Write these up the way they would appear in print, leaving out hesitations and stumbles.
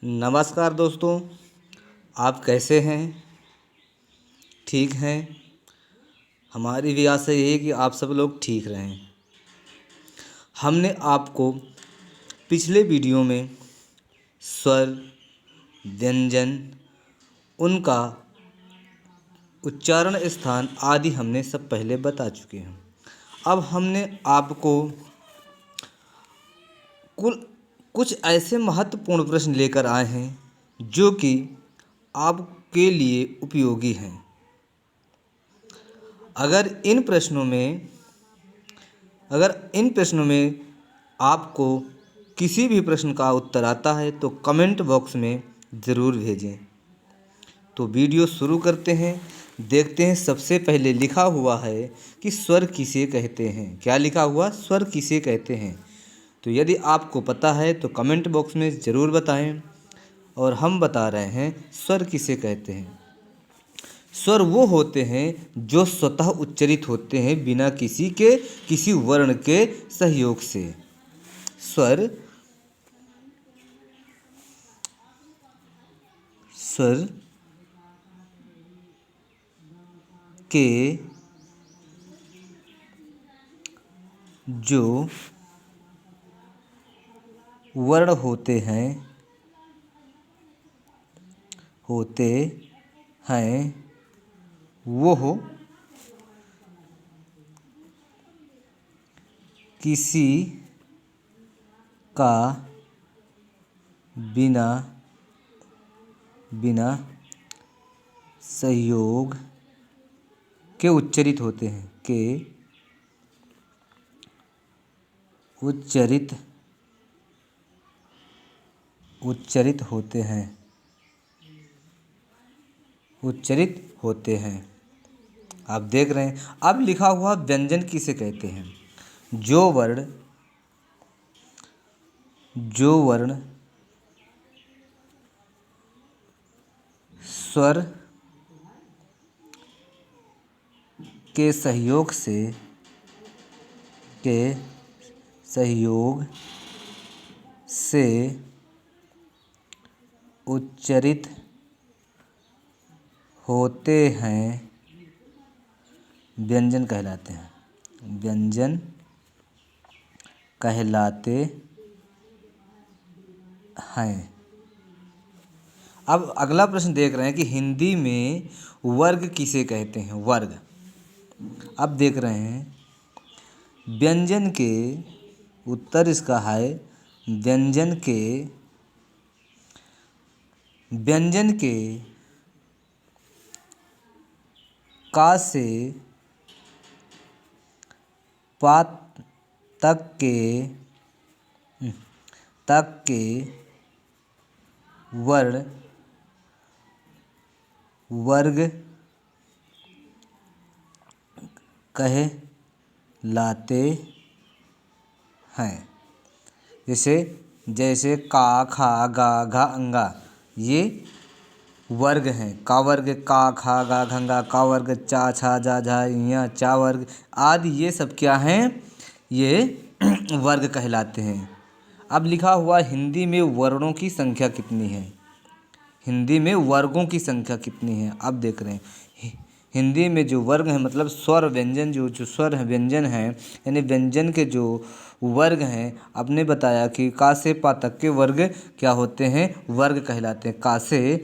नमस्कार दोस्तों, आप कैसे हैं? ठीक हैं? हमारी भी आशा यही है कि आप सब लोग ठीक रहें। हमने आपको पिछले वीडियो में स्वर, व्यंजन, उनका उच्चारण स्थान आदि हमने सब पहले बता चुके हैं। अब हमने आपको कुछ ऐसे महत्वपूर्ण प्रश्न लेकर आए हैं जो कि आपके लिए उपयोगी हैं। अगर इन प्रश्नों में आपको किसी भी प्रश्न का उत्तर आता है तो कमेंट बॉक्स में ज़रूर भेजें। तो वीडियो शुरू करते हैं। देखते हैं सबसे पहले लिखा हुआ है कि स्वर किसे कहते हैं। क्या लिखा हुआ? स्वर किसे कहते हैं। तो यदि आपको पता है तो कमेंट बॉक्स में ज़रूर बताएं। और हम बता रहे हैं स्वर किसे कहते हैं। स्वर वो होते हैं जो स्वतः उच्चरित होते हैं बिना किसी वर्ण के सहयोग से। स्वर के जो वर्ण होते हैं वो किसी का बिना सहयोग के उच्चरित होते हैं उच्चरित होते हैं। आप देख रहे हैं। अब लिखा हुआ व्यंजन किसे कहते हैं। जो वर्ण स्वर के सहयोग से उच्चरित होते हैं व्यंजन कहलाते हैं। अब अगला प्रश्न देख रहे हैं कि हिंदी में वर्ग किसे कहते हैं। वर्ग। अब देख रहे हैं व्यंजन के उत्तर इसका है व्यंजन के का से पा तक के वर्ण वर्ग कहलाते हैं। जैसे का, खा, गा, घा, अंगा ये वर्ग हैं। का वर्ग का, खा, गा, घंगा, का वर्ग चा, छा, जा, झा, इया, चा वर्ग आदि ये सब क्या हैं? ये वर्ग कहलाते हैं। अब लिखा हुआ हिंदी में वर्णों की संख्या कितनी है। हिंदी में वर्गों की संख्या कितनी है। अब देख रहे हैं हिंदी में जो वर्ग हैं मतलब स्वर व्यंजन जो स्वर है व्यंजन हैं यानी व्यंजन के जो वर्ग हैं आपने बताया कि का से पा तक के वर्ग क्या होते हैं? वर्ग कहलाते हैं। का से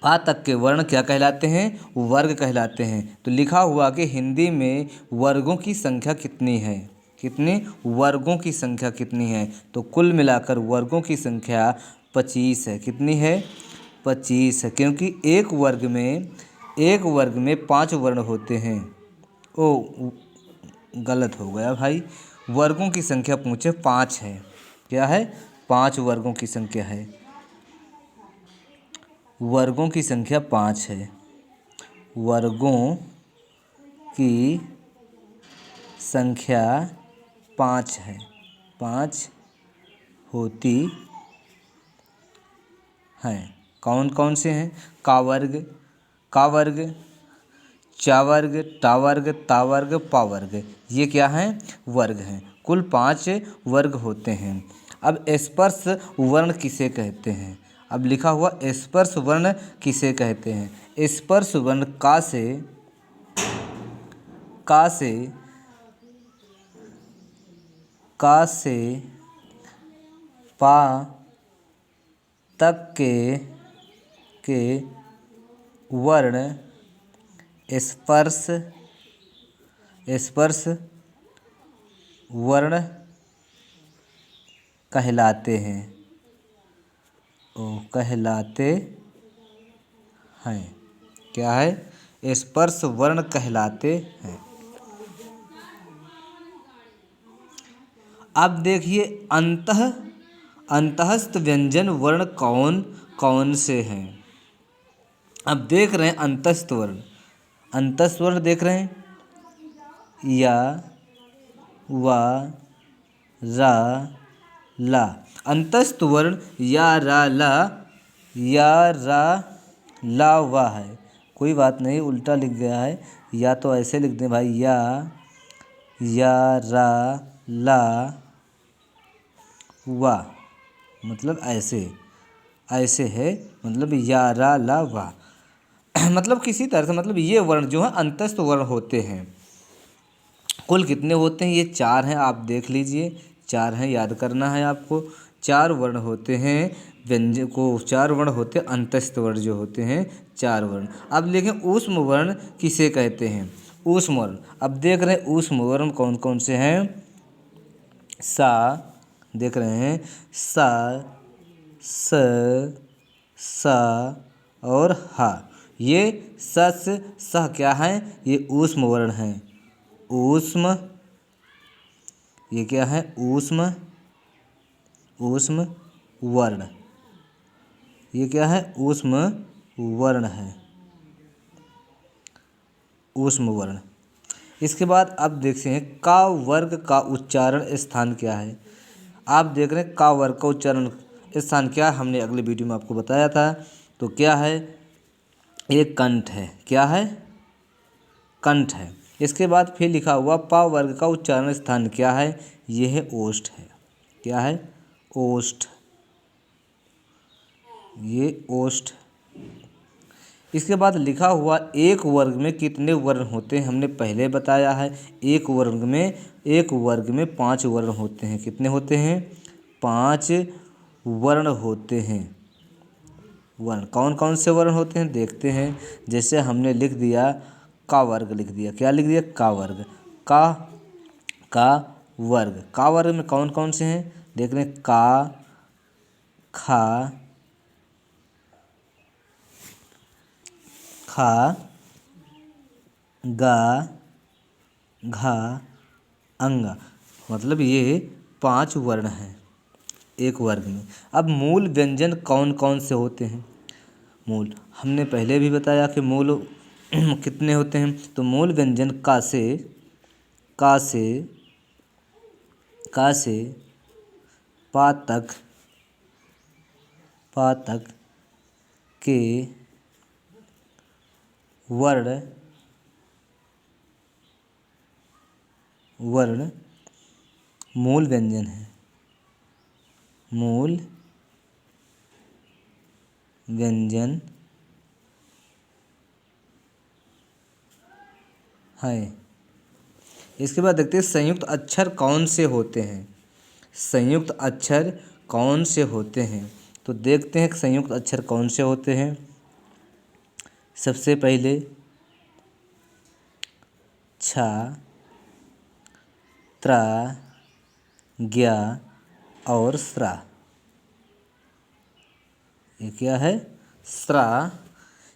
पा तक के वर्ण क्या कहलाते हैं? वर्ग कहलाते हैं। तो लिखा हुआ कि हिंदी में वर्गों की संख्या कितनी है। कितनी वर्गों की संख्या कितनी है? तो कुल मिलाकर वर्गों की संख्या 25 है। कितनी है? 25 है। क्योंकि एक वर्ग में 5 वर्ण होते हैं। गलत हो गया भाई। वर्गों की संख्या पूछे 5 है। क्या है? 5 वर्गों की संख्या है। वर्गों की संख्या 5 है। वर्गों की संख्या 5 है। 5 होती हैं। कौन कौन से हैं? का वर्ग, चा वर्ग, टा वर्ग, ता वर्ग, पा वर्ग ये क्या हैं? वर्ग हैं। कुल 5 वर्ग होते हैं। अब स्पर्श वर्ण किसे कहते हैं। अब लिखा हुआ स्पर्श वर्ण किसे कहते हैं। स्पर्श वर्ण का से पा तक के वर्ण स्पर्श वर्ण कहलाते हैं। कहलाते हैं, क्या है, स्पर्श वर्ण कहलाते हैं। अब देखिए अंतःस्थ व्यंजन वर्ण कौन कौन से हैं। अब देख रहे हैं अंतःस्थ वर्ण देख रहे हैं, या, वा, रा, ला। अंतःस्थ वर्ण या, रा, ला, वा है। कोई बात नहीं, उल्टा लिख गया है, या तो ऐसे लिख दें भाई, या, रा, ला, वा, मतलब ऐसे है, मतलब या, रा, ला, वा। मतलब किसी तरह से, मतलब ये वर्ण जो है अंतःस्थ वर्ण होते हैं। कुल कितने होते हैं, ये 4 हैं, आप देख लीजिए, 4 हैं, याद करना है आपको। 4 वर्ण होते हैं व्यंजन को, 4 वर्ण होते हैं अंतःस्थ वर्ण जो होते हैं, 4 वर्ण। अब देखें ऊष्म वर्ण किसे कहते हैं। ऊष्म वर्ण, अब देख रहे हैं ऊष्म वर्ण कौन कौन से हैं। सा, देख रहे हैं, सा, सा और हा। ये सह क्या है, ये ऊष्म वर्ण है। ऊष्म, ये क्या है, ऊष्म वर्ण, ये क्या है, ऊष्म वर्ण है, ऊष्म वर्ण। इसके बाद अब देखते हैं का वर्ग का उच्चारण स्थान क्या है। आप देख रहे हैं का वर्ग का उच्चारण स्थान क्या है, हमने अगले वीडियो में आपको बताया था। तो क्या है, एक कंठ है, क्या है, कंठ है। इसके बाद फिर लिखा हुआ पा वर्ग का उच्चारण स्थान क्या है, यह है ओष्ठ है, क्या है, ओष्ठ, ये ओष्ठ। इसके बाद लिखा हुआ एक वर्ग में कितने वर्ण होते हैं, हमने पहले बताया है। एक वर्ग में 5 वर्ण होते हैं। कितने होते हैं, 5 वर्ण होते हैं। वर्ण कौन कौन से वर्ण होते हैं देखते हैं। जैसे हमने लिख दिया का वर्ग, लिख दिया, क्या लिख दिया, का वर्ग। का वर्ग, का वर्ग में कौन कौन से हैं देख रहे हैं, का, खा, गा, घा, अंगा, मतलब ये 5 वर्ण हैं एक वर्ग में। अब मूल व्यंजन कौन कौन से होते हैं। मूल हमने पहले भी बताया कि मूल कितने होते हैं। तो मूल व्यंजन का से पा तक के वर्ण मूल व्यंजन है। मूल व्यंजन है। इसके बाद देखते हैं संयुक्त अक्षर कौन से होते हैं। संयुक्त अक्षर कौन से होते हैं, तो देखते हैं संयुक्त अक्षर कौन से होते हैं। सबसे पहले छा, त्रा, ज्ञा और स्रा। ये क्या है, स्रा।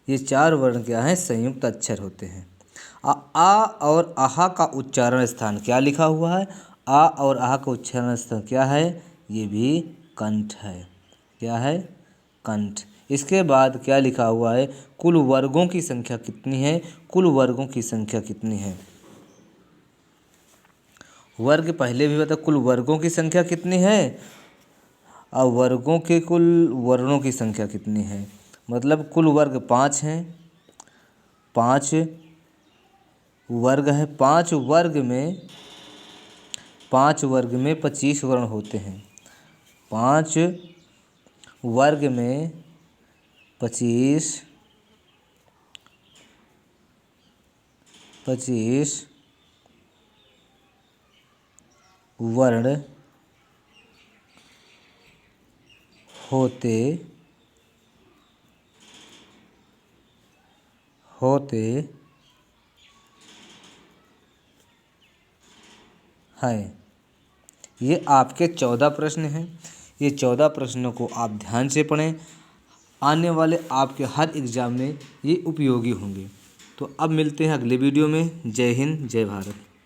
ये 4 वर्ण क्या है, संयुक्त अक्षर होते हैं। आ और आहा का उच्चारण स्थान क्या लिखा हुआ है। आ और आहा का उच्चारण स्थान क्या है, ये भी कंठ है, क्या है, कंठ। इसके बाद क्या लिखा हुआ है, कुल वर्गों की संख्या कितनी है। कुल वर्गों की संख्या कितनी है। वर्ग पहले भी बता, कुल वर्गों की संख्या कितनी है और वर्गों के कुल वर्णों की संख्या कितनी है। मतलब कुल वर्ग 5 हैं, 5 वर्ग है। 5 वर्ग में 25 वर्ण होते हैं। 5 वर्ग में 25 वर्ण होते हैं। ये आपके 14 प्रश्न हैं। ये 14 प्रश्नों को आप ध्यान से पढ़ें। आने वाले आपके हर एग्ज़ाम में ये उपयोगी होंगे। तो अब मिलते हैं अगले वीडियो में। जय हिंद, जय भारत।